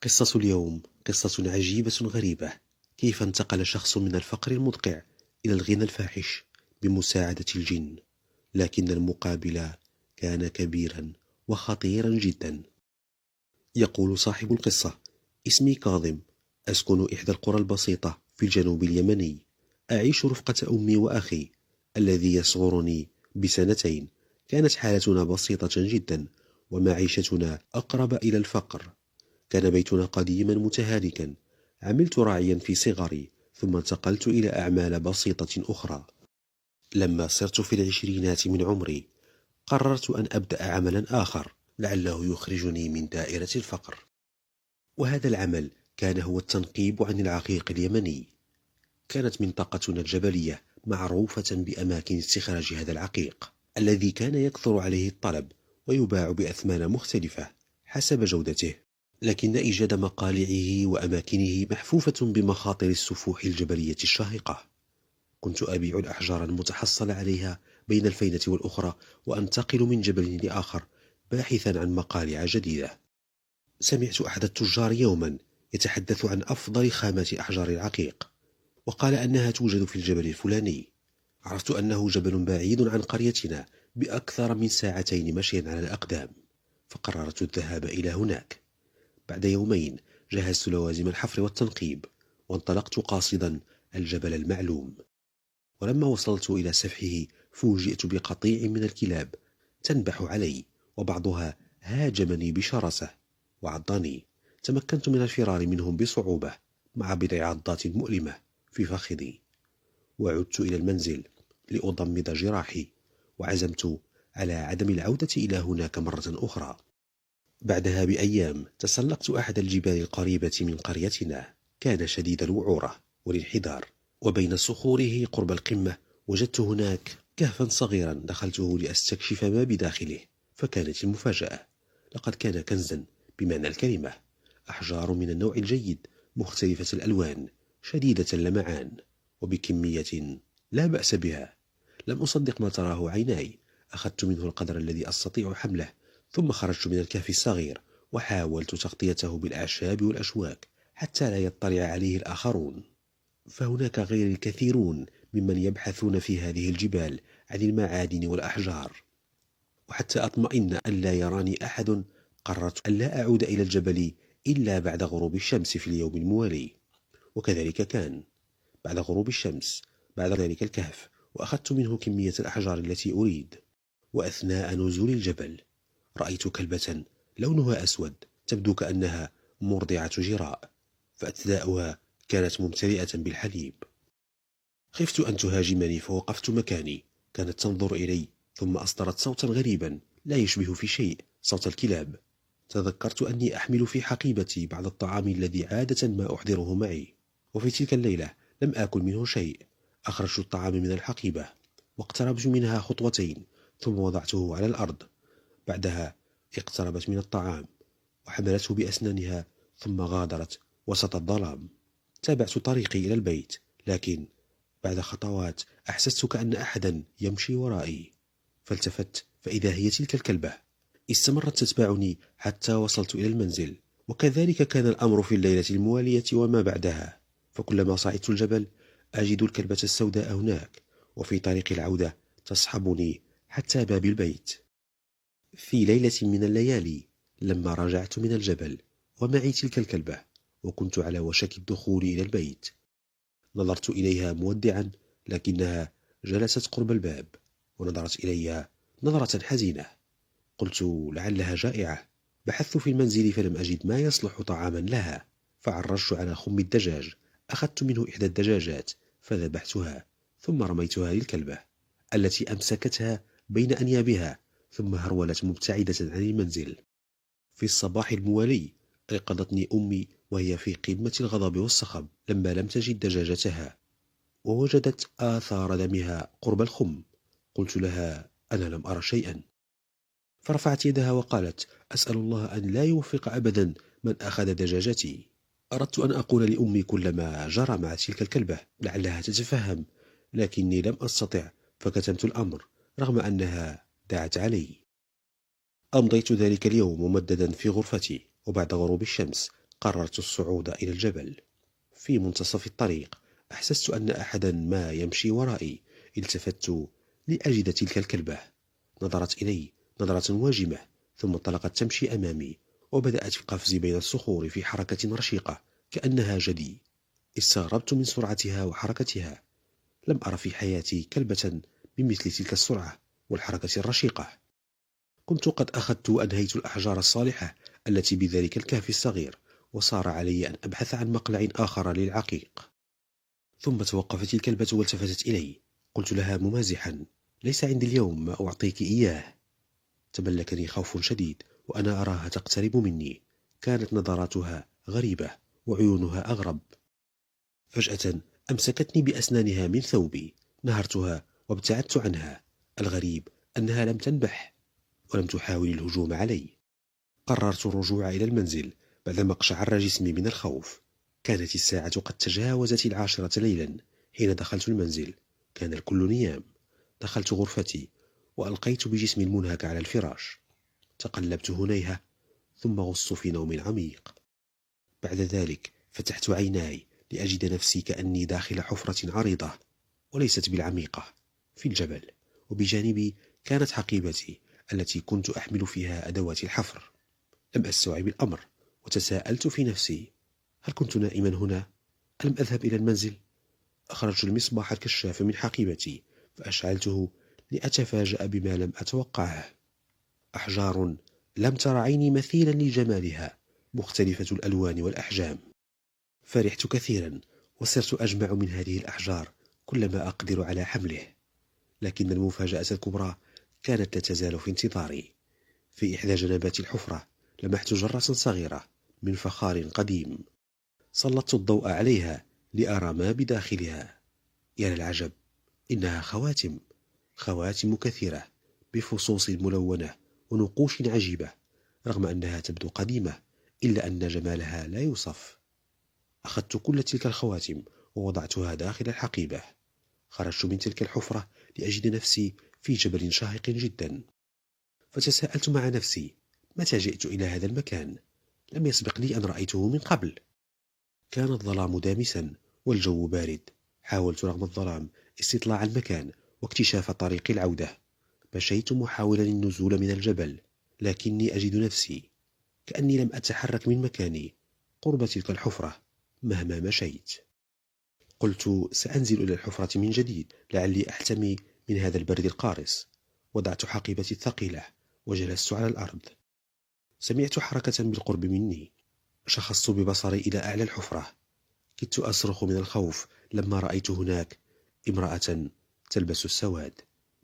قصة اليوم قصة عجيبة غريبة. كيف انتقل شخص من الفقر المدقع إلى الغنى الفاحش بمساعدة الجن، لكن المقابل كان كبيرا وخطيرا جدا. يقول صاحب القصة: اسمي كاظم، أسكن إحدى القرى البسيطة في الجنوب اليمني. أعيش رفقة أمي وأخي الذي يصغرني بسنتين. كانت حالتنا بسيطة جدا ومعيشتنا أقرب إلى الفقر. كان بيتنا قديما متهالكا. عملت راعيا في صغري ثم انتقلت إلى أعمال بسيطة أخرى. لما صرت في العشرينات من عمري قررت أن أبدأ عملا آخر لعله يخرجني من دائرة الفقر، وهذا العمل كان هو التنقيب عن العقيق اليمني. كانت منطقتنا الجبلية معروفة بأماكن استخراج هذا العقيق الذي كان يكثر عليه الطلب ويباع بأثمان مختلفة حسب جودته، لكن إيجاد مقالعه وأماكنه محفوفة بمخاطر السفوح الجبلية الشاهقة. كنت أبيع الأحجار المتحصل عليها بين الفينة والأخرى وأنتقل من جبل لآخر باحثا عن مقالع جديدة. سمعت أحد التجار يوما يتحدث عن أفضل خامات أحجار العقيق، وقال أنها توجد في الجبل الفلاني. عرفت أنه جبل بعيد عن قريتنا بأكثر من ساعتين مشيا على الأقدام، فقررت الذهاب إلى هناك. بعد يومين جهزت لوازم الحفر والتنقيب وانطلقت قاصدا الجبل المعلوم. ولما وصلت إلى سفحه فوجئت بقطيع من الكلاب تنبح علي، وبعضها هاجمني بشراسة وعضني. تمكنت من الفرار منهم بصعوبة مع بضع عضات مؤلمة في فخذي، وعدت إلى المنزل لأضمد جراحي، وعزمت على عدم العودة إلى هناك مرة أخرى. بعدها بأيام تسلقت أحد الجبال القريبة من قريتنا. كان شديد الوعورة والانحدار، وبين صخوره قرب القمة وجدت هناك كهفا صغيرا دخلته لأستكشف ما بداخله. فكانت المفاجأة، لقد كان كنزا بمعنى الكلمة. أحجار من النوع الجيد مختلفة الألوان شديدة اللمعان وبكمية لا بأس بها. لم أصدق ما تراه عيناي. أخذت منه القدر الذي أستطيع حمله، ثم خرجت من الكهف الصغير وحاولت تغطيته بالأعشاب والأشواك حتى لا يطلع عليه الآخرون. فهناك غير الكثيرون ممن يبحثون في هذه الجبال عن المعادن والأحجار. وحتى أطمئن أن لا يراني أحد قررت أن لا أعود إلى الجبل إلا بعد غروب الشمس في اليوم الموالي. وكذلك كان. بعد غروب الشمس بعد ذلك الكهف، وأخذت منه كمية الأحجار التي أريد. وأثناء نزول الجبل رأيت كلبة لونها أسود تبدو كأنها مرضعة جراء، فأثداؤها كانت ممتلئة بالحليب. خفت أن تهاجمني فوقفت مكاني. كانت تنظر إلي ثم أصدرت صوتا غريبا لا يشبه في شيء صوت الكلاب. تذكرت أني أحمل في حقيبتي بعض الطعام الذي عادة ما أحضره معي، وفي تلك الليلة لم آكل منه شيء. أخرجت الطعام من الحقيبة واقتربت منها خطوتين ثم وضعته على الأرض. بعدها اقتربت من الطعام وحملته بأسنانها ثم غادرت وسط الظلام. تابعت طريقي إلى البيت، لكن بعد خطوات أحسست كأن أحدا يمشي ورائي، فالتفت فإذا هي تلك الكلبة. استمرت تتبعني حتى وصلت إلى المنزل، وكذلك كان الأمر في الليلة الموالية وما بعدها. فكلما صعدت الجبل أجد الكلبة السوداء هناك، وفي طريق العودة تصحبني حتى باب البيت. في ليلة من الليالي لما رجعت من الجبل ومعي تلك الكلبة وكنت على وشك الدخول إلى البيت، نظرت إليها مودعا، لكنها جلست قرب الباب ونظرت إلي نظرة حزينة. قلت لعلها جائعة. بحثت في المنزل فلم أجد ما يصلح طعاما لها، فعرجت على خم الدجاج. أخذت منه إحدى الدجاجات فذبحتها ثم رميتها للكلبة التي أمسكتها بين أنيابها ثم هرولت مبتعدة عن المنزل. في الصباح الموالي أيقظتني أمي وهي في قمة الغضب والصخب لما لم تجد دجاجتها ووجدت آثار دمها قرب الخم. قلت لها أنا لم أرى شيئا، فرفعت يدها وقالت أسأل الله أن لا يوفق أبدا من أخذ دجاجتي. أردت أن أقول لأمي كل ما جرى مع تلك الكلبة لعلها تتفهم، لكني لم أستطع فكتمت الأمر رغم أنها دعت علي. أمضيت ذلك اليوم ممددا في غرفتي، وبعد غروب الشمس قررت الصعود إلى الجبل. في منتصف الطريق أحسست أن أحدا ما يمشي ورائي. التفت لأجد تلك الكلبة. نظرت إلي نظرة واجمة، ثم انطلقت تمشي أمامي، وبدأت في القفز بين الصخور في حركة رشيقة كأنها جدي. استغربت من سرعتها وحركتها. لم أرى في حياتي كلبة بمثل تلك السرعة والحركة الرشيقة. كنت قد أخذت وأنهيت الأحجار الصالحة التي بذلك الكهف الصغير، وصار علي أن أبحث عن مقلع آخر للعقيق. ثم توقفت الكلبة والتفتت إلي. قلت لها ممازحا: ليس عندي اليوم ما أعطيك إياه. تملكني خوف شديد وأنا أراها تقترب مني. كانت نظراتها غريبة وعيونها أغرب. فجأة أمسكتني بأسنانها من ثوبي. نهرتها وابتعدت عنها. الغريب أنها لم تنبح ولم تحاول الهجوم علي. قررت الرجوع إلى المنزل بعدما اقشعر جسمي من الخوف. كانت الساعة قد تجاوزت 10 ليلا حين دخلت المنزل. كان الكل نيام. دخلت غرفتي وألقيت بجسمي المنهك على الفراش. تقلبت هنيهة ثم غصت في نوم عميق. بعد ذلك فتحت عيناي لأجد نفسي كأني داخل حفرة عريضة وليست بالعميقة في الجبل، وبجانبي كانت حقيبتي التي كنت أحمل فيها أدوات الحفر. لم أستوعب الأمر وتساءلت في نفسي: هل كنت نائما هنا؟ ألم أذهب إلى المنزل؟ أخرجت المصباح الكشاف من حقيبتي فأشعلته لأتفاجأ بما لم أتوقعه. أحجار لم تر عيني مثيلا لجمالها، مختلفة الألوان والأحجام. فرحت كثيرا وصرت أجمع من هذه الأحجار كل ما أقدر على حمله. لكن المفاجأة الكبرى كانت لا تزال في انتظاري. في إحدى جنبات الحفرة لمحت جرة صغيرة من فخار قديم. سلطت الضوء عليها لأرى ما بداخلها. يا للعجب، إنها خواتم كثيرة بفصوص ملونة ونقوش عجيبة. رغم أنها تبدو قديمة إلا أن جمالها لا يوصف. أخذت كل تلك الخواتم ووضعتها داخل الحقيبة. خرجت من تلك الحفرة لأجد نفسي في جبل شاهق جدا. فتساءلت مع نفسي: متى جئت إلى هذا المكان؟ لم يسبق لي أن رأيته من قبل. كان الظلام دامسا والجو بارد. حاولت رغم الظلام استطلاع المكان واكتشاف طريق العودة. مشيت محاولا النزول من الجبل، لكني أجد نفسي كأني لم أتحرك من مكاني قرب تلك الحفرة مهما مشيت. قلت سأنزل إلى الحفرة من جديد لعلي أحتمي من هذا البرد القارس. وضعت حقيبتي الثقيلة وجلست على الأرض. سمعت حركة بالقرب مني. شخصت ببصري إلى أعلى الحفرة. كدت أصرخ من الخوف لما رأيت هناك امرأة تلبس السواد.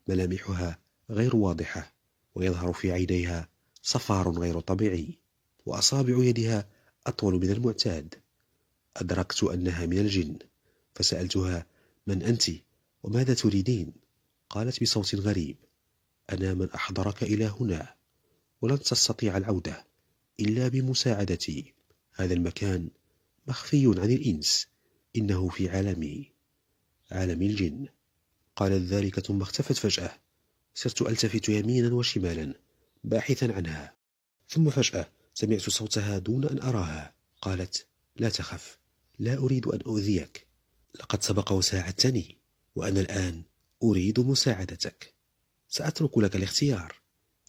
ملامحها غير واضحة ويظهر في عينيها صفار غير طبيعي، وأصابع يدها أطول من المعتاد. أدركت أنها من الجن، فسألتها: من أنت وماذا تريدين؟ قالت بصوت غريب: أنا من أحضرك إلى هنا، ولن تستطيع العودة إلا بمساعدتي. هذا المكان مخفي عن الإنس، إنه في عالمي، عالم الجن. قالت ذلك ثم اختفت فجأة. صرت ألتفت يمينا وشمالا باحثا عنها، ثم فجأة سمعت صوتها دون أن أراها. قالت: لا تخف، لا أريد أن أؤذيك. لقد سبق وساعدتني، وأنا الآن أريد مساعدتك. سأترك لك الاختيار: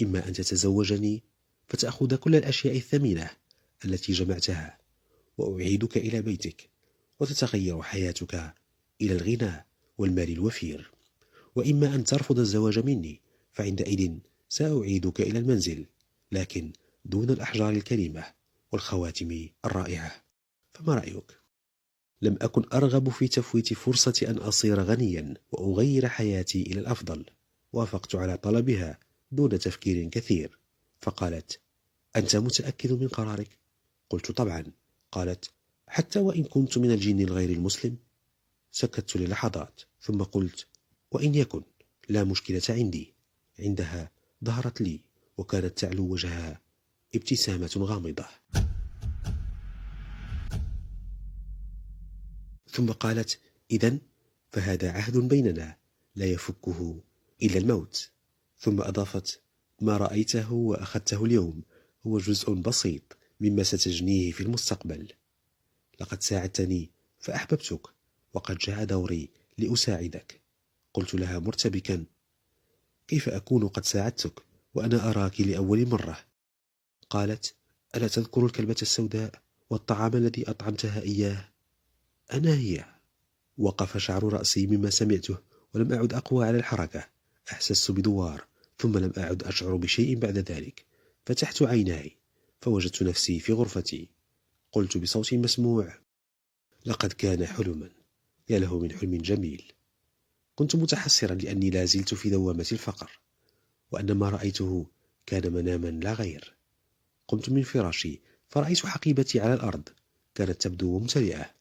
إما أن تتزوجني فتأخذ كل الأشياء الثمينة التي جمعتها، وأعيدك إلى بيتك وتتغير حياتك إلى الغنى والمال الوفير، وإما أن ترفض الزواج مني، فعندئذ سأعيدك إلى المنزل، لكن دون الأحجار الكريمة والخواتم الرائعة. فما رأيك؟ لم أكن أرغب في تفويت فرصة أن أصير غنيا وأغير حياتي إلى الأفضل. وافقت على طلبها دون تفكير كثير. فقالت: أنت متأكد من قرارك؟ قلت: طبعا. قالت: حتى وإن كنت من الجن الغير المسلم؟ سكت للحظات ثم قلت: وإن يكن لا مشكلة عندي. عندها ظهرت لي وكانت تعلو وجهها ابتسامة غامضة. ثم قالت: إذن فهذا عهد بيننا لا يفكه إلا الموت. ثم أضافت: ما رأيته وأخذته اليوم هو جزء بسيط مما ستجنيه في المستقبل. لقد ساعدتني فأحببتك، وقد جاء دوري لأساعدك. قلت لها مرتبكا: كيف أكون قد ساعدتك وأنا أراك لأول مرة؟ قالت: ألا تذكر الكلبة السوداء والطعام الذي أطعمتها إياه؟ أنا هي. وقف شعر رأسي مما سمعته، ولم أعد أقوى على الحركة. أحسست بدوار، ثم لم أعد أشعر بشيء بعد ذلك. فتحت عيناي فوجدت نفسي في غرفتي. قلت بصوت مسموع: لقد كان حلما، يا له من حلم جميل. كنت متحسرا لأني لا زلت في دوامة الفقر، وأن ما رأيته كان مناما لا غير. قمت من فراشي فرأيت حقيبتي على الأرض، كانت تبدو ممتلئة.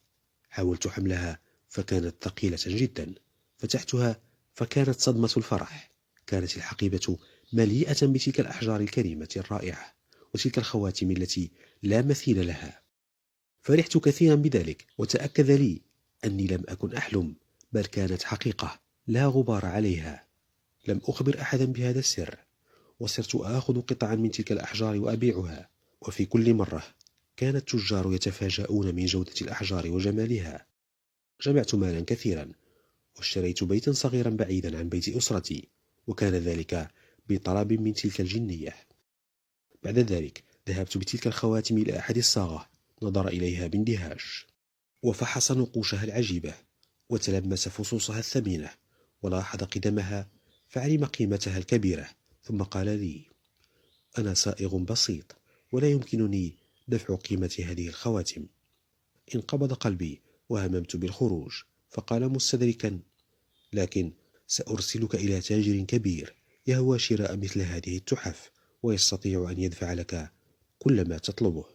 حاولت حملها فكانت ثقيلة جدا. فتحتها فكانت صدمة الفرح. كانت الحقيبة مليئة بتلك الأحجار الكريمة الرائعة، وتلك الخواتم التي لا مثيل لها. فرحت كثيرا بذلك، وتأكد لي أني لم أكن أحلم، بل كانت حقيقة لا غبار عليها. لم أخبر أحدا بهذا السر، وصرت آخذ قطعا من تلك الأحجار وأبيعها. وفي كل مرة كان التجار يتفاجؤون من جودة الأحجار وجمالها. جمعت مالا كثيرا، واشتريت بيتا صغيرا بعيدا عن بيت أسرتي، وكان ذلك بطلب من تلك الجنية. بعد ذلك ذهبت بتلك الخواتم إلى أحد الصاغة، نظر إليها باندهاش، وفحص نقوشها العجيبة، وتلمس فصوصها الثمينة، ولاحظ قدمها، فعلم قيمتها الكبيرة. ثم قال لي: أنا صائغ بسيط، ولا يمكنني دفع قيمة هذه الخواتم. انقبض قلبي وهممت بالخروج، فقال مستدركا: لكن سأرسلك إلى تاجر كبير يهوى شراء مثل هذه التحف، ويستطيع أن يدفع لك كل ما تطلبه.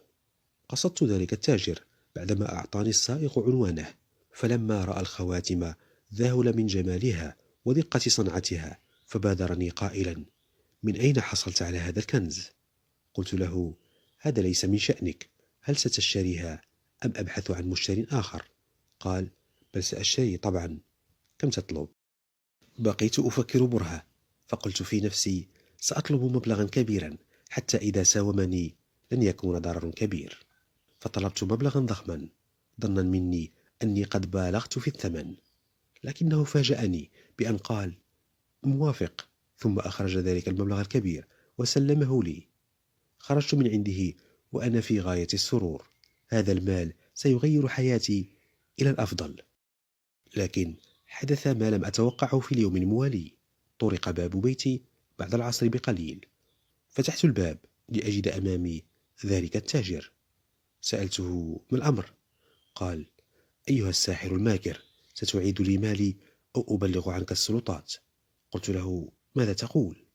قصدت ذلك التاجر بعدما أعطاني السائق عنوانه، فلما رأى الخواتم ذهل من جمالها ودقة صنعتها، فبادرني قائلا: من أين حصلت على هذا الكنز؟ قلت له: هذا ليس من شأنك، هل ستشتريها أم أبحث عن مشتر آخر؟ قال: بل سأشتري طبعا، كم تطلب؟ بقيت أفكر برهة، فقلت في نفسي: سأطلب مبلغا كبيرا، حتى إذا ساومني لن يكون ضرر كبير. فطلبت مبلغا ضخما، ظنا مني أني قد بالغت في الثمن، لكنه فاجأني بأن قال: موافق. ثم أخرج ذلك المبلغ الكبير وسلمه لي. خرجت من عنده وأنا في غاية السرور. هذا المال سيغير حياتي إلى الأفضل. لكن حدث ما لم أتوقعه في اليوم الموالي. طرق باب بيتي بعد العصر بقليل. فتحت الباب لأجد أمامي ذلك التاجر. سألته: ما الأمر؟ قال: أيها الساحر الماكر، ستعيد لي مالي أو أبلغ عنك السلطات. قلت له: ماذا تقول؟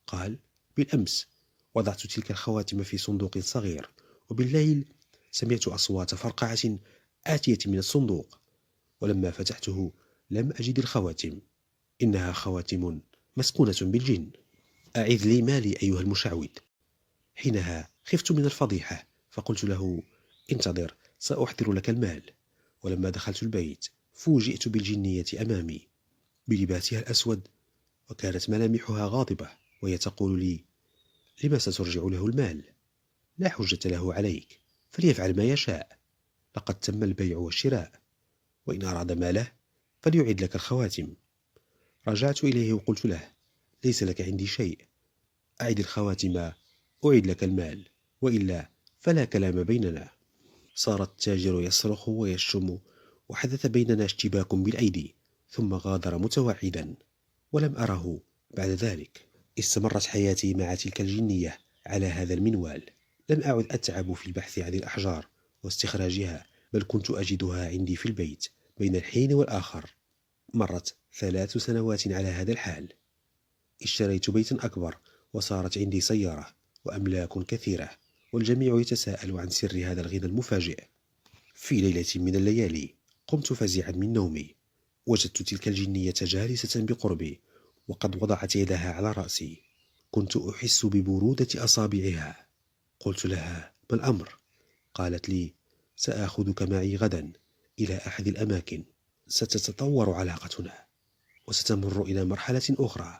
قال: بالأمس وضعت تلك الخواتم في صندوق صغير، وبالليل سمعت أصوات فرقعة آتية من الصندوق، ولما فتحته لم أجد الخواتم. إنها خواتم مسكونة بالجن. أعذ لي مالي أيها المشعوذ. حينها خفت من الفضيحة، فقلت له: انتظر، سأحضر لك المال. ولما دخلت البيت فوجئت بالجنية أمامي بلباسها الأسود، وكانت ملامحها غاضبة، وهي تقول لي: لما سترجع له المال؟ لا حجة له عليك، فليفعل ما يشاء، لقد تم البيع والشراء، وإن أراد ماله فليعد لك الخواتم. رجعت إليه وقلت له: ليس لك عندي شيء، أعد الخواتم أعد لك المال، وإلا فلا كلام بيننا. صار التاجر يصرخ ويشتم، وحدث بيننا اشتباك بالأيدي، ثم غادر متوعدا، ولم أره بعد ذلك. استمرت حياتي مع تلك الجنية على هذا المنوال. لم أعد أتعب في البحث عن الأحجار واستخراجها، بل كنت أجدها عندي في البيت بين الحين والآخر. مرت 3 سنوات على هذا الحال. اشتريت بيتا أكبر، وصارت عندي سيارة وأملاك كثيرة، والجميع يتساءل عن سر هذا الغنى المفاجئ. في ليلة من الليالي قمت فزعا من نومي، وجدت تلك الجنية جالسة بقربي، وقد وضعت يدها على رأسي. كنت أحس ببرودة أصابعها. قلت لها: ما الأمر؟ قالت لي: سآخذك معي غدا إلى أحد الأماكن، ستتطور علاقتنا وستمر إلى مرحلة أخرى،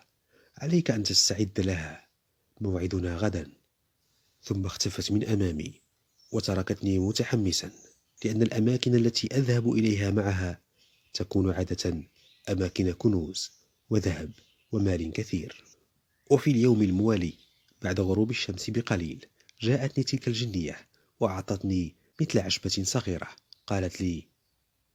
عليك أن تستعد لها، موعدنا غدا. ثم اختفت من أمامي. وتركتني متحمسا، لأن الأماكن التي أذهب إليها معها تكون عادة أماكن كنوز وذهب ومال كثير. وفي اليوم الموالي بعد غروب الشمس بقليل جاءتني تلك الجنية وأعطتني مثل عشبة صغيرة. قالت لي: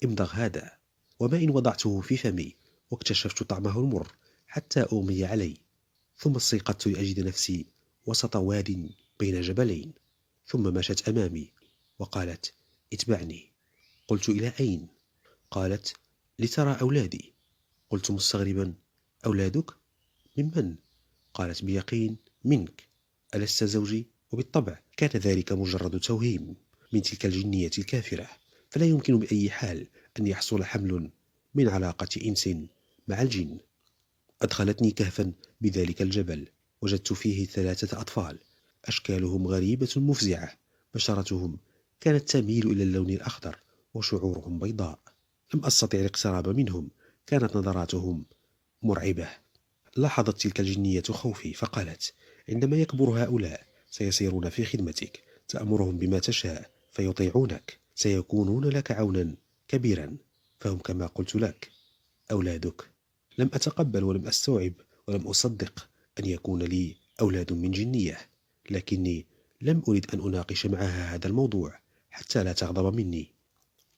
امضغ هذا. وما إن وضعته في فمي واكتشفت طعمه المر حتى أغمي علي، ثم استيقظت لأجد نفسي وسط واد بين جبلين. ثم مشت أمامي وقالت: اتبعني. قلت: إلى أين؟ قالت: لترى أولادي. قلت مستغربا: أولادك؟ ممن؟ قالت بيقين: منك، ألست زوجي؟ وبالطبع كان ذلك مجرد توهيم من تلك الجنية الكافرة، فلا يمكن بأي حال أن يحصل حمل من علاقة إنس مع الجن. أدخلتني كهفا بذلك الجبل، وجدت فيه 3 أطفال، أشكالهم غريبة مفزعة، بشرتهم كانت تميل إلى اللون الأخضر وشعورهم بيضاء. لم أستطع الاقتراب منهم، كانت نظراتهم مرعبة. لاحظت تلك الجنية خوفي فقالت: عندما يكبر هؤلاء سيصيرون في خدمتك، تأمرهم بما تشاء فيطيعونك، سيكونون لك عونا كبيرا، فهم كما قلت لك أولادك. لم أتقبل ولم أستوعب ولم أصدق أن يكون لي أولاد من جنية، لكني لم أرد أن أناقش معها هذا الموضوع حتى لا تغضب مني.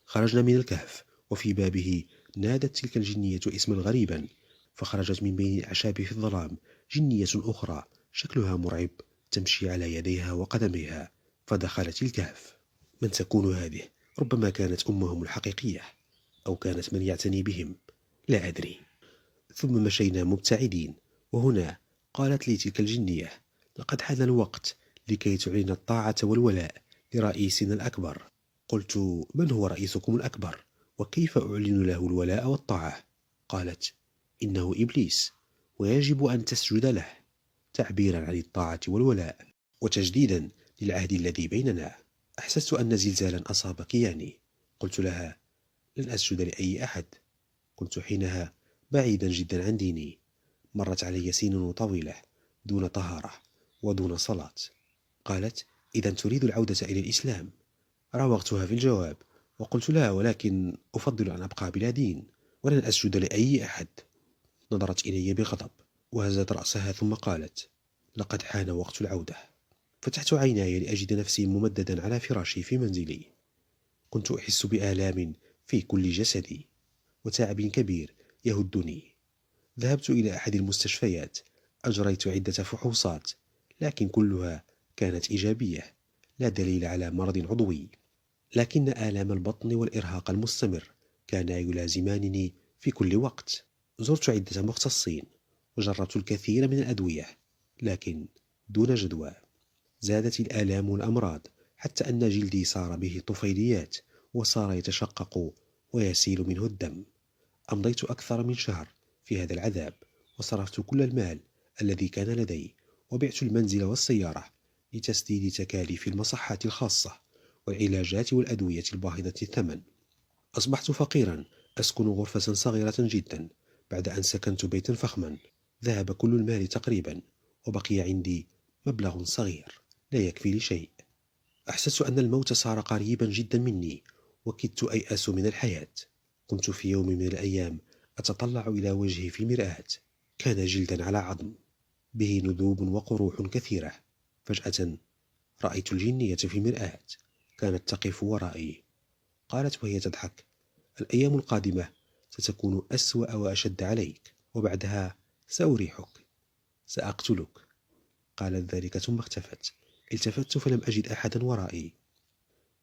خرجنا من الكهف، وفي بابه نادت تلك الجنية اسما غريبا، فخرجت من بين الأعشاب في الظلام جنية أخرى شكلها مرعب تمشي على يديها وقدميها، فدخلت الكهف. من تكون هذه؟ ربما كانت أمهم الحقيقية، أو كانت من يعتني بهم، لا أدري. ثم مشينا مبتعدين، وهنا قالت لي تلك الجنية: لقد حان الوقت لكي تعلن الطاعة والولاء لرئيسنا الأكبر. قلت: من هو رئيسكم الأكبر؟ وكيف أعلن له الولاء والطاعة؟ قالت: إنه إبليس، ويجب أن تسجد له، تعبيرا عن الطاعة والولاء وتجديدا للعهد الذي بيننا. أحسست أن زلزالا أصابك يعني. قلت لها: لن أسجد لأي أحد. كنت حينها بعيدا جدا عن ديني، مرت علي سنين طويلة دون طهارة ودون صلاة. قالت: إذا تريد العودة إلى الإسلام؟ راوغتها في الجواب وقلت لها: ولكن أفضل أن أبقى بلا دين، ولن أسجد لأي أحد. نظرت إلي بغضب وهزت رأسها ثم قالت: لقد حان وقت العودة. فتحت عيناي لأجد نفسي ممددا على فراشي في منزلي. كنت أحس بآلام في كل جسدي وتعب كبير يهدني. ذهبت إلى أحد المستشفيات، أجريت عدة فحوصات، لكن كلها كانت إيجابية، لا دليل على مرض عضوي. لكن آلام البطن والإرهاق المستمر كانا يلازمانني في كل وقت. زرت عدة مختصين وجربت الكثير من الأدوية، لكن دون جدوى. زادت الآلام والأمراض حتى أن جلدي صار به طفيليات وصار يتشقق ويسيل منه الدم. أمضيت أكثر من شهر في هذا العذاب، وصرفت كل المال الذي كان لدي، وبعت المنزل والسيارة لتسديد تكاليف المصحات الخاصة والعلاجات والأدوية الباهظة الثمن. أصبحت فقيرا، أسكن غرفة صغيرة جدا بعد أن سكنت بيتا فخما. ذهب كل المال تقريبا، وبقي عندي مبلغ صغير لا يكفي لشيء. أحسست أن الموت صار قريبا جدا مني، وكدت أيأس من الحياة. كنت في يوم من الأيام أتطلع إلى وجهي في المرآة، كان جلدا على عظم، به ندوب وقروح كثيرة. فجأة رأيت الجنية في المرآة، كانت تقف ورائي. قالت وهي تضحك: الأيام القادمة ستكون أسوأ وأشد عليك، وبعدها سأريحك، سأقتلك. قالت ذلك ثم اختفت. التفت فلم أجد أحدا ورائي.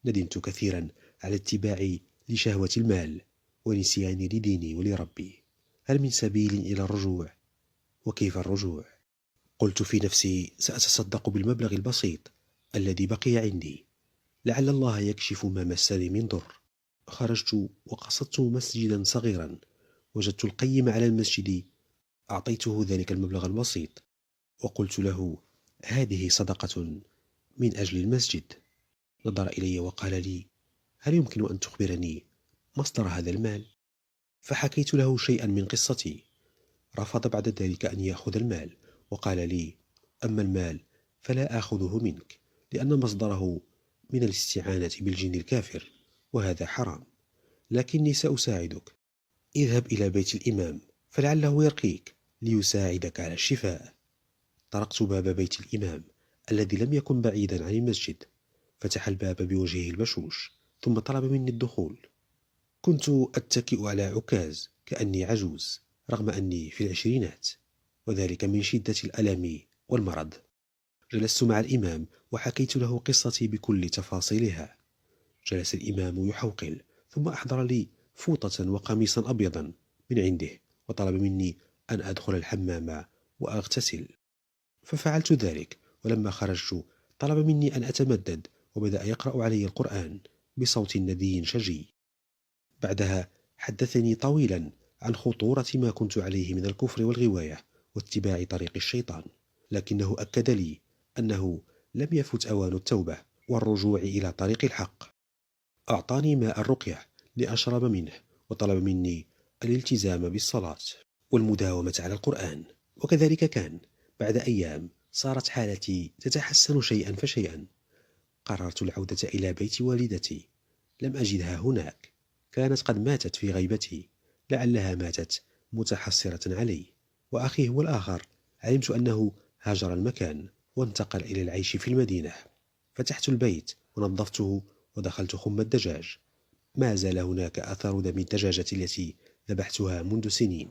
ندمت كثيرا على اتباعي لشهوة المال ونسياني لديني ولربي. هل من سبيل إلى الرجوع؟ وكيف الرجوع؟ قلت في نفسي: سأتصدق بالمبلغ البسيط الذي بقي عندي، لعل الله يكشف ما مسني من ضر. خرجت وقصدت مسجدا صغيرا، وجدت القيم على المسجد، أعطيته ذلك المبلغ البسيط وقلت له: هذه صدقة من أجل المسجد. نظر إلي وقال لي: هل يمكن أن تخبرني مصدر هذا المال؟ فحكيت له شيئا من قصتي. رفض بعد ذلك أن يأخذ المال، وقال لي: أما المال فلا آخذه منك، لأن مصدره من الاستعانة بالجن الكافر، وهذا حرام. لكني سأساعدك. اذهب إلى بيت الإمام فلعله يرقيك ليساعدك على الشفاء. طرقت باب بيت الإمام الذي لم يكن بعيدا عن المسجد. فتح الباب بوجهه البشوش ثم طلب مني الدخول. كنت أتكئ على عكاز كأني عجوز رغم أني في العشرينات، وذلك من شدة الألم والمرض. جلست مع الإمام وحكيت له قصتي بكل تفاصيلها. جلس الإمام يحوقل ثم أحضر لي فوطة وقميصا أبيضا من عنده وطلب مني أن أدخل الحمام وأغتسل. ففعلت ذلك، ولما خرجت طلب مني أن أتمدد وبدأ يقرأ علي القرآن بصوت ندي شجي. بعدها حدثني طويلا عن خطورة ما كنت عليه من الكفر والغواية واتباع طريق الشيطان، لكنه أكد لي أنه لم يفت أوان التوبة والرجوع إلى طريق الحق. أعطاني ماء الرقية لأشرب منه وطلب مني الالتزام بالصلاة والمداومة على القرآن. وكذلك كان. بعد أيام صارت حالتي تتحسن شيئا فشيئا. قررت العودة إلى بيت والدتي. لم أجدها هناك، كانت قد ماتت في غيبتي، لعلها ماتت متحسرة علي. وأخي هو الآخر علمت أنه هاجر المكان وانتقل إلى العيش في المدينة. فتحت البيت ونظفته ودخلت خم الدجاج. ما زال هناك أثر دم الدجاجة التي ذبحتها منذ سنين.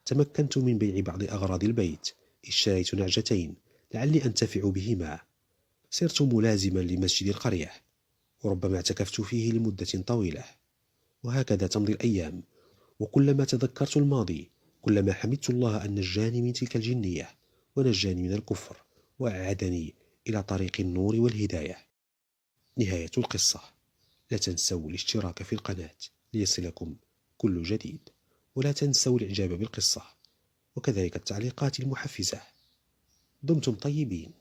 تمكنت من بيع بعض أغراض البيت. اشتريت نعجتين لعلي أنتفع بهما. صرت ملازما لمسجد القرية، وربما اعتكفت فيه لمدة طويلة. وهكذا تمضي الأيام، وكلما تذكرت الماضي كلما حمدت الله أن نجاني من تلك الجنية ونجاني من الكفر وأعادني إلى طريق النور والهداية. نهاية القصة. لا تنسوا الاشتراك في القناة ليصلكم كل جديد، ولا تنسوا الإعجاب بالقصة وكذلك التعليقات المحفزة. دمتم طيبين،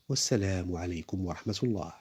والسلام عليكم ورحمة الله.